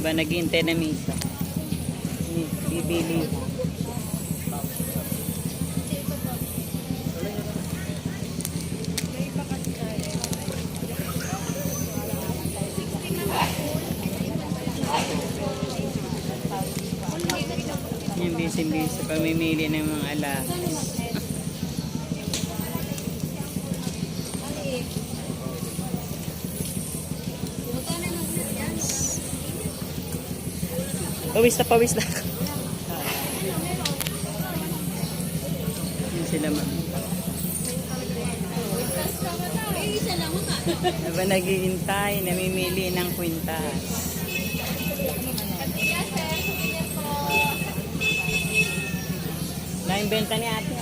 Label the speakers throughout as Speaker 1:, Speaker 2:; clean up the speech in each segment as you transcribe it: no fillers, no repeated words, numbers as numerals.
Speaker 1: Ba naghihintay na misa? Bibili. Yung busy-busy pamimili ng mga alahas. Pawis na. Yan sila ma'am. Diba naghihintay, namimili ng kwintas. Naimbenta ni ate.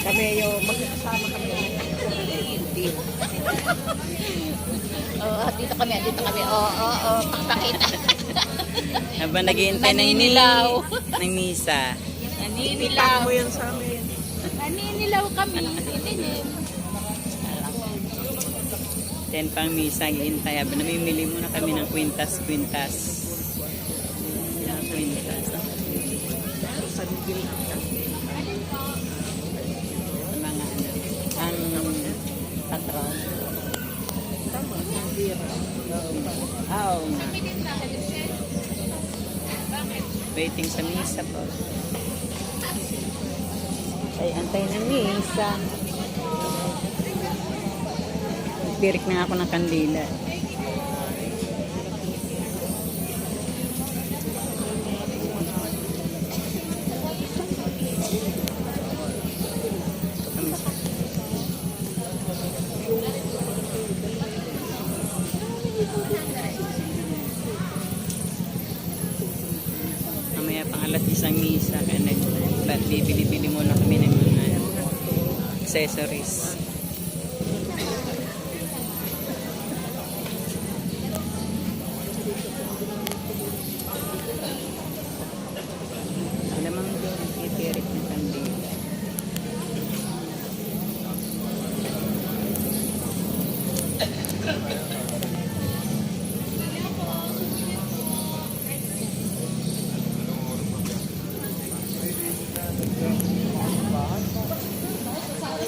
Speaker 1: Kami yung magkakasama kami.
Speaker 2: Dito kami. Pakita.
Speaker 1: Habang naghihintay ng misa.
Speaker 2: Naninilaw.
Speaker 1: Mo yun sa amin.
Speaker 2: Naninilaw kami.
Speaker 1: Then pang misa, hihintay. Habang namimili muna kami ng kwintas. Kwintas. Sa mga ang patron. Oo nga. Waiting sa misa po. Ay, antay ng misa. Pirik na ako ng kandila. Mamaya pang alas isang misa kaya bibili-bili muna kami ng mga accessories. Alam mo doon itirik ng kandila.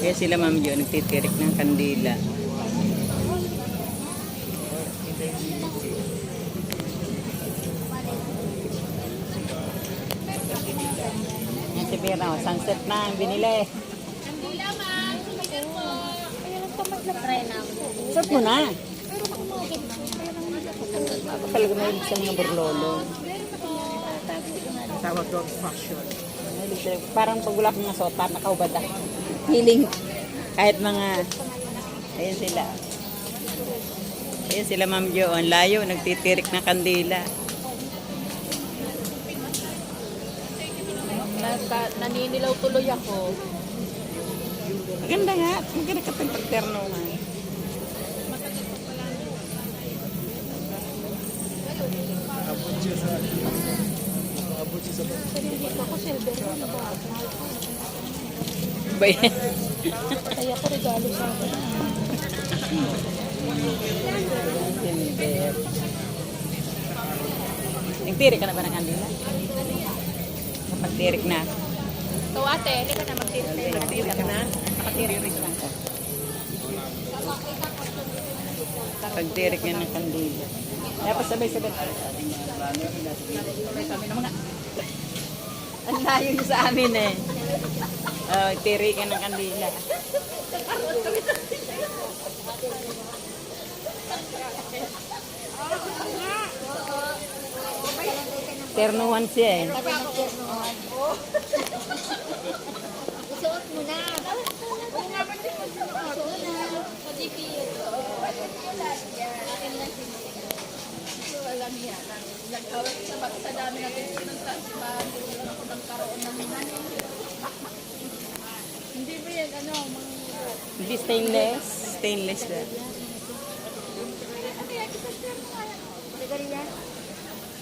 Speaker 1: Kaya sila ma'am yun, nagtitirik ng kandila. Yan si Vera, sunset na ang binili.
Speaker 2: Kandila, ma'am. Sumagal po. Ayun, tamat na try na.
Speaker 1: Sat mo na. Ako talaga may sa mga burlolo. Tawag dog fashion. Parang pag wala kong nasota, nakaubad ako. Healing. Kahit mga, ayun sila. Ayun sila Ma'am Jo. Ang layo, nagtitirik na kandila.
Speaker 2: Naninilaw tuloy ako.
Speaker 1: Maganda nga. Maganda ka pang pagterno nga.
Speaker 2: Ako silver na ba?
Speaker 1: Ba yan?
Speaker 2: Kaya ko regalo sa akin.
Speaker 1: Nagtirik ka na ba ng kandila? Kapag-tirik na.
Speaker 2: So ate, hindi ka na magtirik.
Speaker 1: Nagtirik ka na? Kapag-tirik lang ka. Pag-tirik nga ng kandila. Dapat sabay-sabay. Sabay-sabay na mga. Ang layo nyo sa amin eh. Tirik ka ng kandila. Ternuhan siya eh.
Speaker 2: Suot mo na. Suot na. Alam niya. Nag-awat sa dami natin sinuntan. Nagkaroon ng hindi ba yan ano?
Speaker 1: Hindi stainless. Stainless ba?